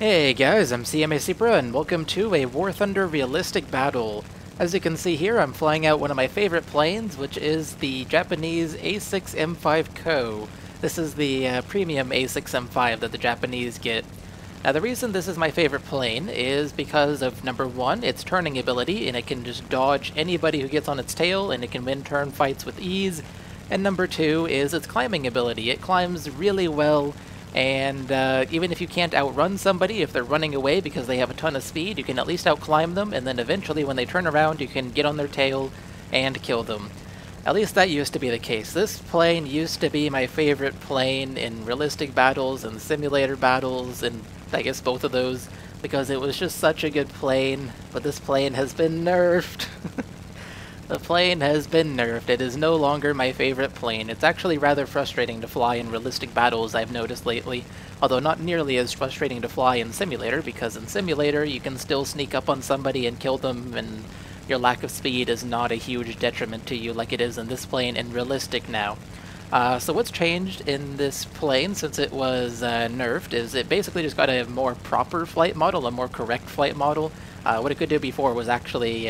Hey guys, I'm cmasupra and welcome to a War Thunder realistic battle. As you can see here, I'm flying out one of my favorite planes, which is the Japanese A6M5 Co. This is the premium A6M5 that the Japanese get. Now the reason this is my favorite plane is because of number one, its turning ability, and it can just dodge anybody who gets on its tail, and it can win turn fights with ease. And number two is its climbing ability. It climbs really well. And even if you can't outrun somebody, if they're running away because they have a ton of speed, you can at least outclimb them, and then eventually when they turn around, you can get on their tail and kill them. At least that used to be the case. This plane used to be my favorite plane in realistic battles and simulator battles, and I guess both of those, because it was just such a good plane, but this plane has been nerfed. The plane has been nerfed. It is no longer my favorite plane. It's actually rather frustrating to fly in realistic battles, I've noticed lately, although not nearly as frustrating to fly in Simulator, because in Simulator you can still sneak up on somebody and kill them, and your lack of speed is not a huge detriment to you like it is in this plane in realistic now. So what's changed in this plane since it was nerfed is it basically just got a more proper flight model, a more correct flight model. What it could do before was actually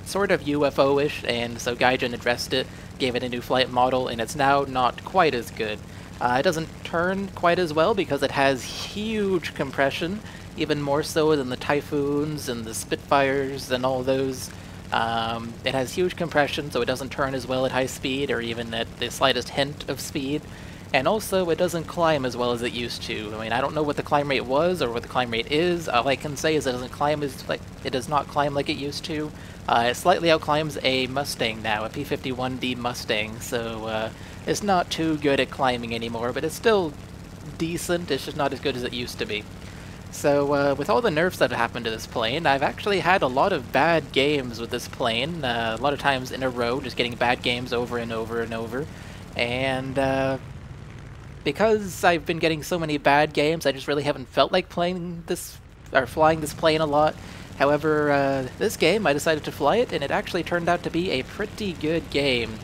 sort of UFO-ish, and so Gaijin addressed it, gave it a new flight model, and it's now not quite as good. It doesn't turn quite as well because it has huge compression, even more so than the Typhoons and the Spitfires and all those. It has huge compression, so it doesn't turn as well at high speed, or even at the slightest hint of speed. And also, it doesn't climb as well as it used to. I mean, I don't know what the climb rate was or what the climb rate is. All I can say is it doesn't climb it does not climb like it used to. It slightly outclimbs a Mustang now, a P-51D Mustang, so it's not too good at climbing anymore, but it's still decent. It's just not as good as it used to be. So with all the nerfs that have happened to this plane, I've actually had a lot of bad games with this plane, a lot of times in a row, just getting bad games over and over and over. And because I've been getting so many bad games, I just really haven't felt like playing this, or flying this plane a lot. However, this game, I decided to fly it, and it actually turned out to be a pretty good game.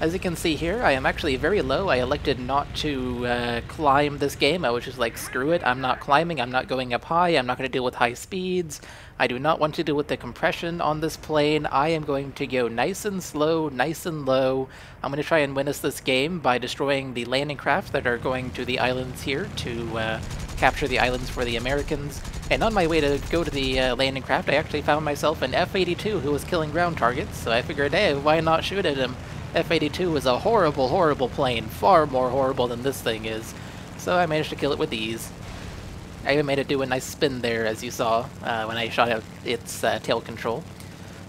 As you can see here, I am actually very low. I elected not to climb this game. I was just like, screw it, I'm not climbing, I'm not going up high, I'm not going to deal with high speeds. I do not want to deal with the compression on this plane. I am going to go nice and slow, nice and low. I'm going to try and win us this game by destroying the landing craft that are going to the islands here to capture the islands for the Americans. And on my way to go to the landing craft, I actually found myself an F-82 who was killing ground targets, so I figured, hey, why not shoot at him? F-82 is a horrible, horrible plane, far more horrible than this thing is. So I managed to kill it with ease. I even made it do a nice spin there, as you saw, when I shot out its tail control.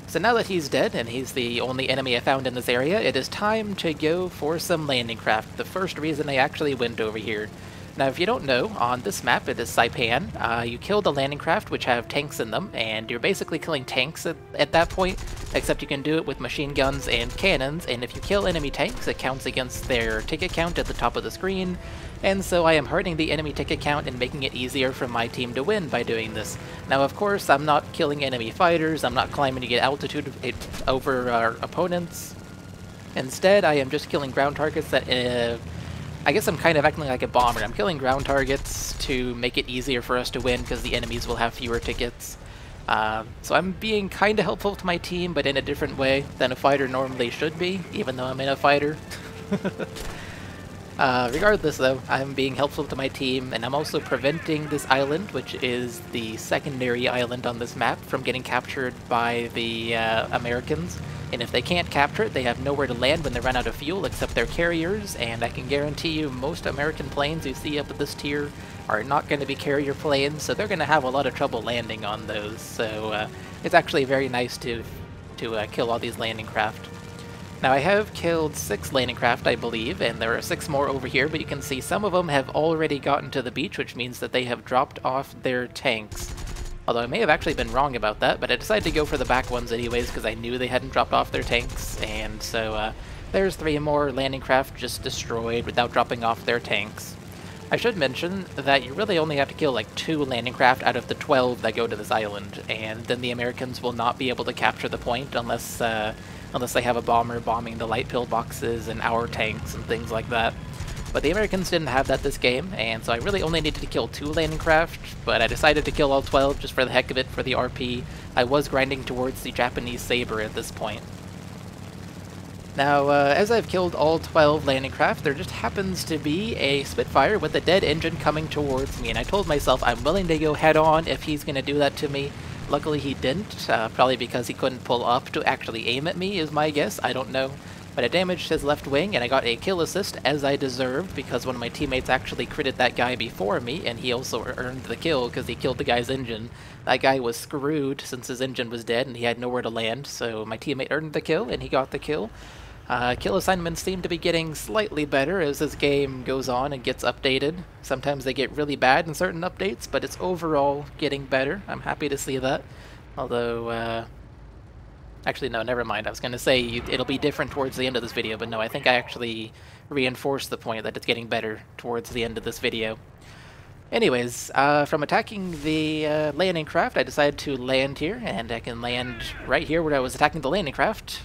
So now that he's dead, and he's the only enemy I found in this area, it is time to go for some landing craft, the first reason I actually went over here. Now, if you don't know, on this map, it is Saipan. You kill the landing craft, which have tanks in them, and you're basically killing tanks at that point, except you can do it with machine guns and cannons, and if you kill enemy tanks, it counts against their ticket count at the top of the screen, and so I am hurting the enemy ticket count and making it easier for my team to win by doing this. Now, of course, I'm not killing enemy fighters, I'm not climbing to get altitude over our opponents. Instead, I am just killing ground targets that I guess I'm kind of acting like a bomber. I'm killing ground targets to make it easier for us to win because the enemies will have fewer tickets. So I'm being kind of helpful to my team, but in a different way than a fighter normally should be, even though I'm in a fighter. Regardless though, I'm being helpful to my team, and I'm also preventing this island, which is the secondary island on this map, from getting captured by the Americans. And if they can't capture it, they have nowhere to land when they run out of fuel except their carriers, and I can guarantee you most American planes you see up at this tier are not going to be carrier planes, so they're going to have a lot of trouble landing on those. So it's actually very nice to kill all these landing craft. Now I have killed 6 landing craft, I believe, and there are 6 more over here, but you can see some of them have already gotten to the beach, which means that they have dropped off their tanks. Although I may have actually been wrong about that, but I decided to go for the back ones anyways because I knew they hadn't dropped off their tanks, and so there's 3 more landing craft just destroyed without dropping off their tanks. I should mention that you really only have to kill like 2 landing craft out of the 12 that go to this island, and then the Americans will not be able to capture the point unless they have a bomber bombing the light pillboxes and our tanks and things like that. But the Americans didn't have that this game, and so I really only needed to kill 2 landing craft, but I decided to kill all 12 just for the heck of it for the RP. I was grinding towards the Japanese Sabre at this point. Now, as I've killed all 12 landing craft, there just happens to be a Spitfire with a dead engine coming towards me, and I told myself I'm willing to go head-on if he's going to do that to me. Luckily he didn't, probably because he couldn't pull up to actually aim at me is my guess, I don't know. But I damaged his left wing, and I got a kill assist, as I deserved, because one of my teammates actually critted that guy before me, and he also earned the kill because he killed the guy's engine. That guy was screwed since his engine was dead and he had nowhere to land, so my teammate earned the kill, and he got the kill. Kill assignments seem to be getting slightly better as this game goes on and gets updated. Sometimes they get really bad in certain updates, but it's overall getting better. I'm happy to see that. Although, actually, no, never mind. I was going to say it'll be different towards the end of this video, but no, I think I actually reinforced the point that it's getting better towards the end of this video. Anyways, from attacking the landing craft, I decided to land here, and I can land right here where I was attacking the landing craft.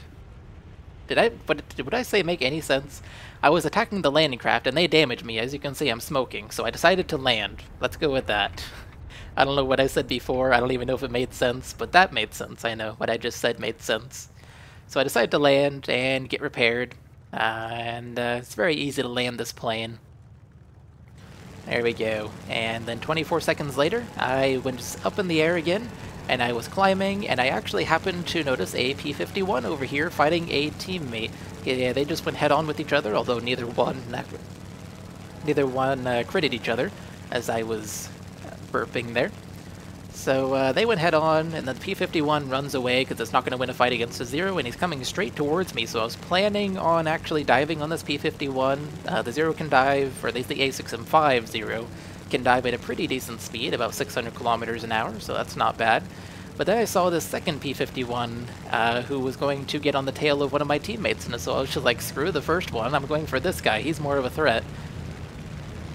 Would I say make any sense? I was attacking the landing craft, and they damaged me. As you can see, I'm smoking, so I decided to land. Let's go with that. I don't know what I said before, I don't even know if it made sense, but that made sense, I know. What I just said made sense. So I decided to land and get repaired, and it's very easy to land this plane. There we go. And then 24 seconds later, I went up in the air again, and I was climbing, and I actually happened to notice a P-51 over here fighting a teammate. Yeah, they just went head-on with each other, although neither one critted each other, as I was burping there. So they went head-on, and then the P-51 runs away because it's not going to win a fight against a Zero, and he's coming straight towards me, so I was planning on actually diving on this P-51. The Zero can dive, or at least the A6M5 Zero can dive at a pretty decent speed, about 600 kilometers an hour, so that's not bad. But then I saw this second P-51 who was going to get on the tail of one of my teammates, and so I was just like, screw the first one, I'm going for this guy, he's more of a threat.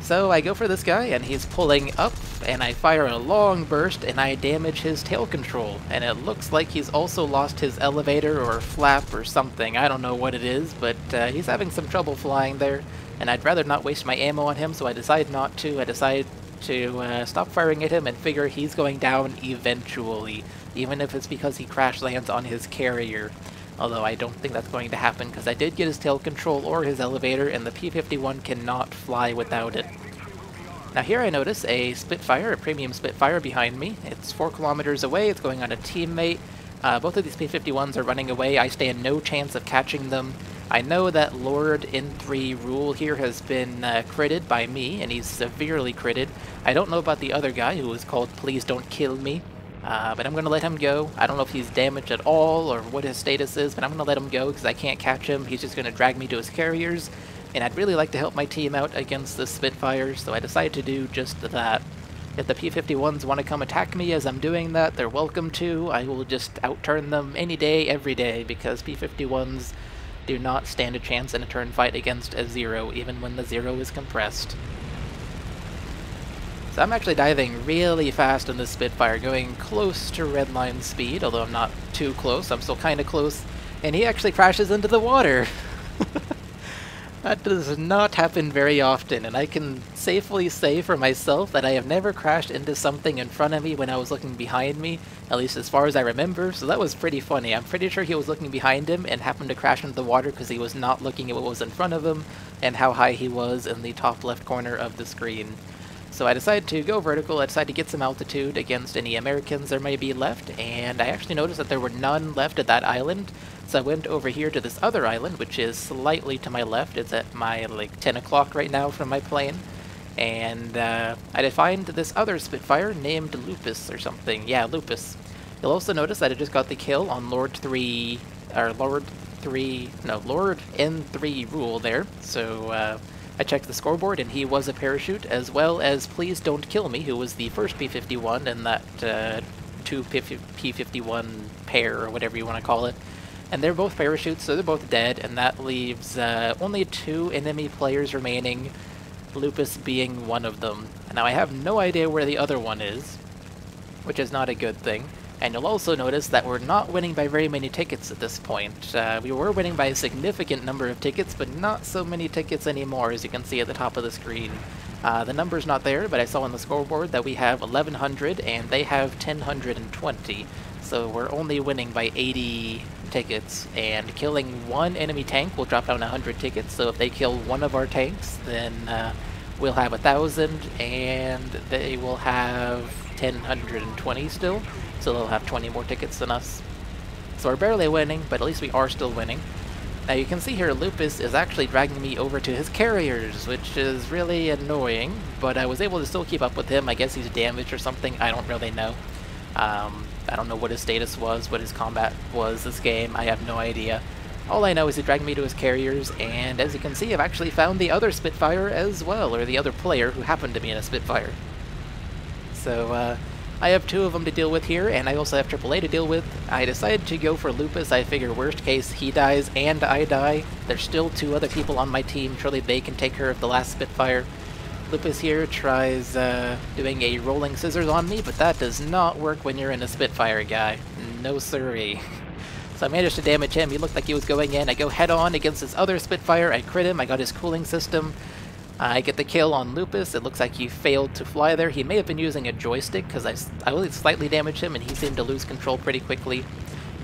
So I go for this guy, and he's pulling up, and I fire a long burst, and I damage his tail control. And it looks like he's also lost his elevator or flap or something. I don't know what it is, but he's having some trouble flying there, and I'd rather not waste my ammo on him, so I decide not to. I decide to stop firing at him and figure he's going down eventually, even if it's because he crash lands on his carrier. Although I don't think that's going to happen, because I did get his tail control or his elevator, and the P-51 cannot fly without it. Now here I notice a Spitfire, a premium Spitfire behind me. It's 4 kilometers away, it's going on a teammate. Both of these P-51s are running away, I stand no chance of catching them. I know that Lord N3 Rule here has been critted by me, and he's severely critted. I don't know about the other guy who was called Please Don't Kill Me. But I'm going to let him go. I don't know if he's damaged at all or what his status is, but I'm going to let him go because I can't catch him. He's just going to drag me to his carriers, and I'd really like to help my team out against the Spitfires, so I decided to do just that. If the P-51s want to come attack me as I'm doing that, they're welcome to. I will just outturn them any day, every day, because P-51s do not stand a chance in a turn fight against a Zero, even when the Zero is compressed. So I'm actually diving really fast in this Spitfire, going close to redline speed, although I'm not too close, I'm still kind of close, and he actually crashes into the water! That does not happen very often, and I can safely say for myself that I have never crashed into something in front of me when I was looking behind me, at least as far as I remember, so that was pretty funny. I'm pretty sure he was looking behind him and happened to crash into the water because he was not looking at what was in front of him and how high he was in the top left corner of the screen. So I decided to go vertical, I decided to get some altitude against any Americans there may be left, and I actually noticed that there were none left at that island, so I went over here to this other island, which is slightly to my left. It's at my, 10 o'clock right now from my plane, and I defined this other Spitfire named Lupus or something. Yeah, Lupus. You'll also notice that I just got the kill on Lord N3 Rule there, so I checked the scoreboard, and he was a parachute, as well as Please Don't Kill Me, who was the first P-51 in that 2 P-51 pair, or whatever you want to call it. And they're both parachutes, so they're both dead, and that leaves only 2 enemy players remaining, Lupus being one of them. Now I have no idea where the other one is, which is not a good thing. And you'll also notice that we're not winning by very many tickets at this point. We were winning by a significant number of tickets, but not so many tickets anymore, as you can see at the top of the screen. The number's not there, but I saw on the scoreboard that we have 1,100 and they have 1,020. So we're only winning by 80 tickets, and killing one enemy tank will drop down 100 tickets. So if they kill one of our tanks, then we'll have 1,000 and they will have 1,020 still. So they'll have 20 more tickets than us. So we're barely winning, but at least we are still winning. Now you can see here Lupus is actually dragging me over to his carriers, which is really annoying, but I was able to still keep up with him. I guess he's damaged or something, I don't really know. I don't know what his status was, what his combat was this game, I have no idea. All I know is he dragged me to his carriers, and as you can see I've actually found the other Spitfire as well, or the other player who happened to be in a Spitfire. So, I have two of them to deal with here, and I also have AAA to deal with. I decided to go for Lupus. I figure worst case he dies and I die. There's still two other people on my team. Surely they can take care of the last Spitfire. Lupus here tries doing a rolling scissors on me, but that does not work when you're in a Spitfire, guy. No siree. So I managed to damage him. He looked like he was going in. I go head on against this other Spitfire. I crit him. I got his cooling system. I get the kill on Lupus. It looks like he failed to fly there. He may have been using a joystick because I only slightly damaged him and he seemed to lose control pretty quickly.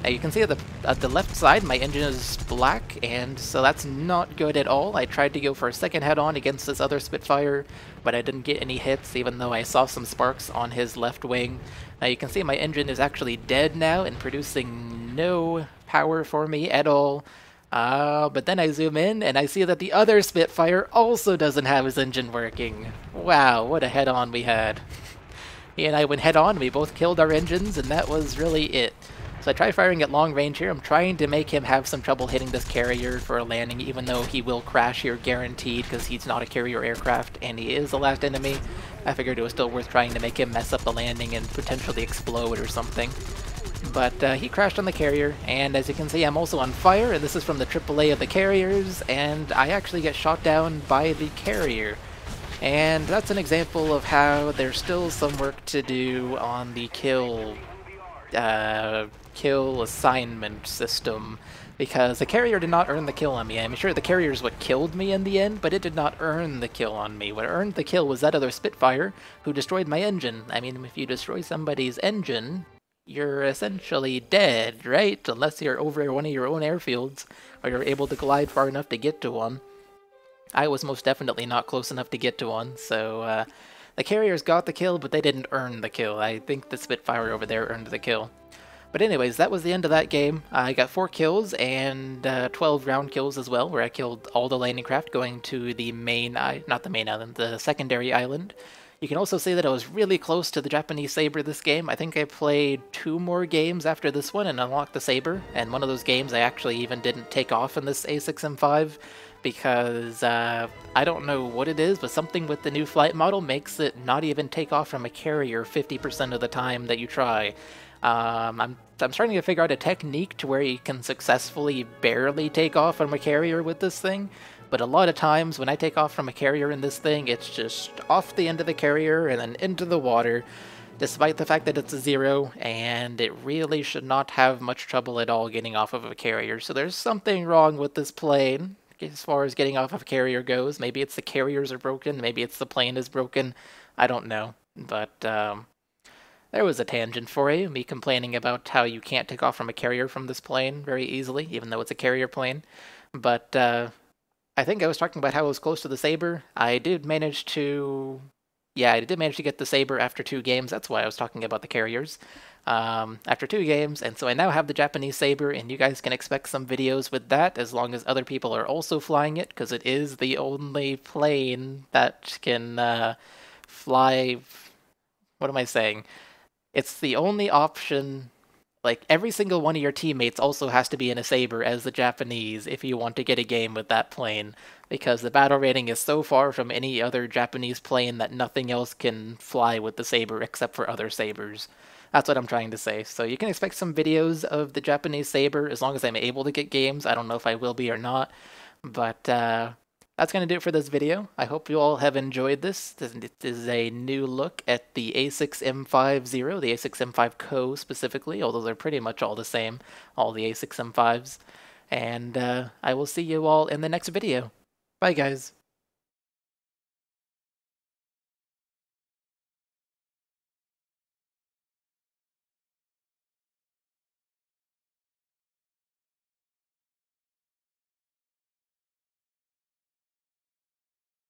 Now you can see at the left side my engine is black, and so that's not good at all. I tried to go for a second head-on against this other Spitfire, but I didn't get any hits even though I saw some sparks on his left wing. Now you can see my engine is actually dead now and producing no power for me at all. But then I zoom in and I see that the other Spitfire also doesn't have his engine working. Wow, what a head-on we had. He and I went head-on, we both killed our engines, and that was really it. So I try firing at long range here. I'm trying to make him have some trouble hitting this carrier for a landing, even though he will crash here guaranteed because he's not a carrier aircraft and he is the last enemy. I figured it was still worth trying to make him mess up the landing and potentially explode or something. But he crashed on the carrier, and as you can see I'm also on fire, and this is from the AAA of the carriers, and I actually get shot down by the carrier. And that's an example of how there's still some work to do on the kill assignment system, because the carrier did not earn the kill on me. I'm sure the carrier is what killed me in the end, but it did not earn the kill on me. What earned the kill was that other Spitfire who destroyed my engine. I mean, if you destroy somebody's engine, you're essentially dead, right? Unless you're over one of your own airfields, or you're able to glide far enough to get to one. I was most definitely not close enough to get to one, so the carriers got the kill, but they didn't earn the kill. I think the Spitfire over there earned the kill. But anyways, that was the end of that game. I got 4 kills and 12 round kills as well, where I killed all the landing craft going to the main, not the main island, the secondary island. You can also see that I was really close to the Japanese Saber this game. I think I played 2 more games after this one and unlocked the Saber, and one of those games I actually even didn't take off in this A6M5 because I don't know what it is, but something with the new flight model makes it not even take off from a carrier 50% of the time that you try. I'm starting to figure out a technique to where you can successfully barely take off from a carrier with this thing, but a lot of times when I take off from a carrier in this thing, it's just off the end of the carrier and then into the water, despite the fact that it's a 0, and it really should not have much trouble at all getting off of a carrier. So there's something wrong with this plane as far as getting off of a carrier goes. Maybe it's the carriers are broken, maybe it's the plane is broken, I don't know. But there was a tangent for you, me complaining about how you can't take off from a carrier from this plane very easily, even though it's a carrier plane. But I think I was talking about how I was close to the Saber. I did manage to get the Saber after 2 games. That's why I was talking about the carriers. After 2 games, and so I now have the Japanese Saber, and you guys can expect some videos with that, as long as other people are also flying it, because it is the only plane that can fly... What am I saying? It's the only option... Like, every single one of your teammates also has to be in a Saber as the Japanese if you want to get a game with that plane, because the battle rating is so far from any other Japanese plane that nothing else can fly with the Saber except for other Sabers. That's what I'm trying to say. So you can expect some videos of the Japanese Saber as long as I'm able to get games. I don't know if I will be or not, but that's going to do it for this video. I hope you all have enjoyed this. This is a new look at the A6M50, the A6M5 Co specifically, although they're pretty much all the same, all the A6M5s. And I will see you all in the next video. Bye, guys.